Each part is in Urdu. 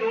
2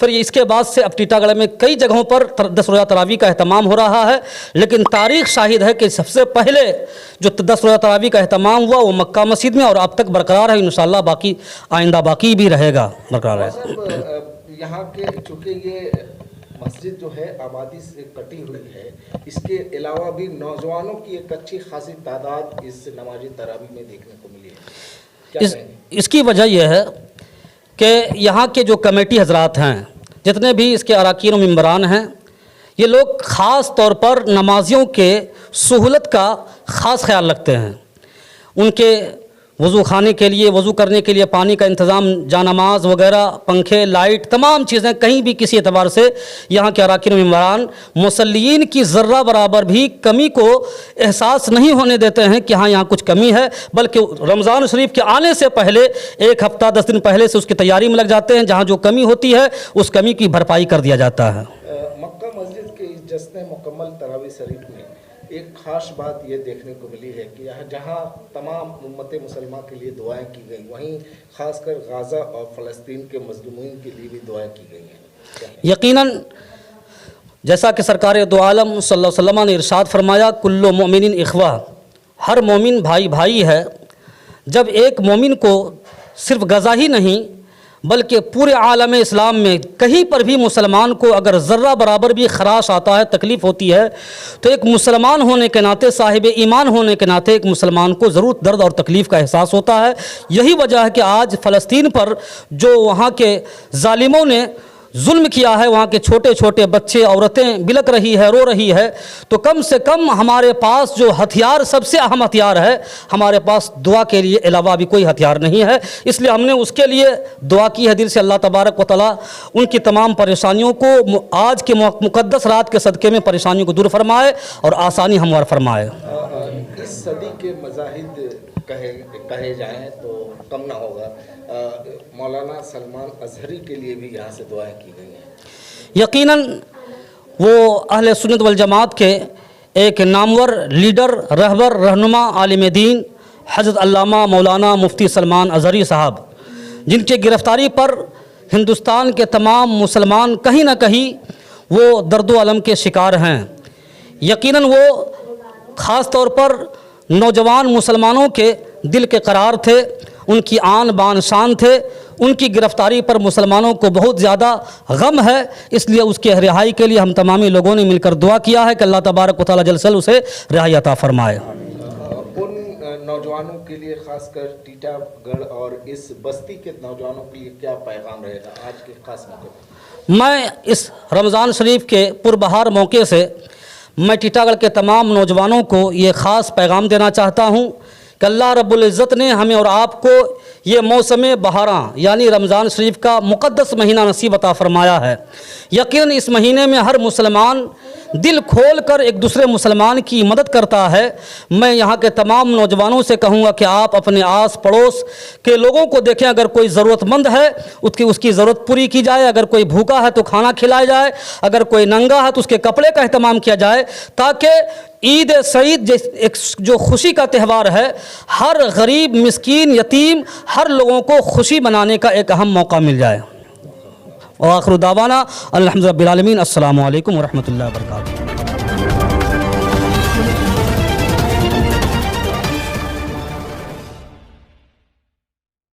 پھر اس کے بعد سے اب ٹیٹاگڑھ میں کئی جگہوں پر 10 روزہ تراویح کا اہتمام ہو رہا ہے، لیکن تاریخ شاہد ہے کہ سب سے پہلے جو 10 روزہ تراویح کا اہتمام ہوا وہ مکہ مسجد میں، اور اب تک برقرار ہے، انشاءاللہ باقی آئندہ باقی بھی رہے گا، برقرار رہے گا۔ یہاں کے چونکہ یہ مسجد جو ہے آبادی سے کٹی ہوئی ہے، اس کے علاوہ بھی نوجوانوں کی ایک اچھی خاصی تعداد اس نماز تراویح میں دیکھنے کو ملی ہے، کیا کہیں گے؟ اس کی وجہ یہ ہے کہ یہاں کے جو کمیٹی حضرات ہیں، جتنے بھی اس کے اراکین و ممبران ہیں، یہ لوگ خاص طور پر نمازیوں کے سہولت کا خاص خیال رکھتے ہیں۔ ان کے وضو خانے کے لیے، وضو کرنے کے لیے پانی کا انتظام، جانماز وغیرہ، پنکھے، لائٹ، تمام چیزیں کہیں بھی کسی اعتبار سے یہاں کے اراکین و ممبران مصلیین کی ذرہ برابر بھی کمی کو احساس نہیں ہونے دیتے ہیں کہ ہاں یہاں کچھ کمی ہے، بلکہ رمضان شریف کے آنے سے پہلے 1 ہفتہ 10 دن پہلے سے اس کی تیاری میں لگ جاتے ہیں، جہاں جو کمی ہوتی ہے اس کمی کی بھرپائی کر دیا جاتا ہے۔ مکہ مسجد کے اس جشن مکمل تراویح شریف میں ایک خاص بات یہ دیکھنے کو ملی ہے کہ جہاں تمام امت مسلمہ کے لیے دعائیں کی گئیں، وہیں خاص کر غزہ اور فلسطین کے مظلومین کے لیے بھی دعائیں کی گئی ہیں۔ یقیناً جیسا کہ سرکار دو عالم صلی اللہ علیہ وسلم نے ارشاد فرمایا، کل مومن اخوہ، ہر مومن بھائی بھائی ہے۔ جب ایک مومن کو صرف غزہ ہی نہیں بلکہ پورے عالم اسلام میں کہیں پر بھی مسلمان کو اگر ذرہ برابر بھی خراش آتا ہے، تکلیف ہوتی ہے، تو ایک مسلمان ہونے کے ناطے، صاحب ایمان ہونے کے ناطے ایک مسلمان کو ضرور درد اور تکلیف کا احساس ہوتا ہے۔ یہی وجہ ہے کہ آج فلسطین پر جو وہاں کے ظالموں نے ظلم کیا ہے، وہاں کے چھوٹے چھوٹے بچے، عورتیں بلک رہی ہے، رو رہی ہے، تو کم سے کم ہمارے پاس جو ہتھیار، سب سے اہم ہتھیار ہے، ہمارے پاس دعا کے لیے علاوہ بھی کوئی ہتھیار نہیں ہے۔ اس لیے ہم نے اس کے لیے دعا کی ہے دل سے، اللہ تبارک و تعالیٰ ان کی تمام پریشانیوں کو آج کے مقدس رات کے صدقے میں پریشانیوں کو دور فرمائے اور آسانی ہموار فرمائے۔ اس صدی کے مذاہب کہے جائیں تو کم نہ ہوگا، مولانا سلمان اظہری کے لیے بھی یہاں سے دعائیں کی گئی ہیں۔ یقیناً وہ اہل سنت والجماعت کے ایک نامور لیڈر، رہبر، رہنما، عالم دین حضرت علامہ مولانا مفتی سلمان اظہری صاحب، جن کی گرفتاری پر ہندوستان کے تمام مسلمان کہیں نہ کہیں وہ درد و الم کے شکار ہیں۔ یقیناً وہ خاص طور پر نوجوان مسلمانوں کے دل کے قرار تھے، ان کی آن بان شان تھے۔ ان کی گرفتاری پر مسلمانوں کو بہت زیادہ غم ہے، اس لیے اس کے رہائی کے لیے ہم تمامی لوگوں نے مل کر دعا کیا ہے کہ اللہ تبارک و تعالیٰ جل جلالہ اسے رہائی عطا فرمائے۔ ان نوجوانوں کے لیے، خاص کر ٹیٹا گڑھ اور اس بستی کے نوجوانوں کے لیے کیا پیغام رہے گا آج کے خاص موقع پر؟ میں اس رمضان شریف کے پربہار موقع سے میں ٹیٹا گڑھ کے تمام نوجوانوں کو یہ خاص پیغام دینا چاہتا ہوں کہ اللہ رب العزت نے ہمیں اور آپ کو یہ موسم بہاراں یعنی رمضان شریف کا مقدس مہینہ نصیب عطا فرمایا ہے۔ یقیناً اس مہینے میں ہر مسلمان دل کھول کر ایک دوسرے مسلمان کی مدد کرتا ہے۔ میں یہاں کے تمام نوجوانوں سے کہوں گا کہ آپ اپنے آس پڑوس کے لوگوں کو دیکھیں، اگر کوئی ضرورت مند ہے اس کی ضرورت پوری کی جائے، اگر کوئی بھوکا ہے تو کھانا کھلایا جائے، اگر کوئی ننگا ہے تو اس کے کپڑے کا اہتمام کیا جائے، تاکہ عید سعید ایک جو خوشی کا تہوار ہے، ہر غریب، مسکین، یتیم، ہر لوگوں کو خوشی منانے کا ایک اہم موقع مل جائے۔ وآخر دعوانا الحمد للہ رب العالمین۔ السلام علیکم ورحمۃ اللہ وبرکاتہ۔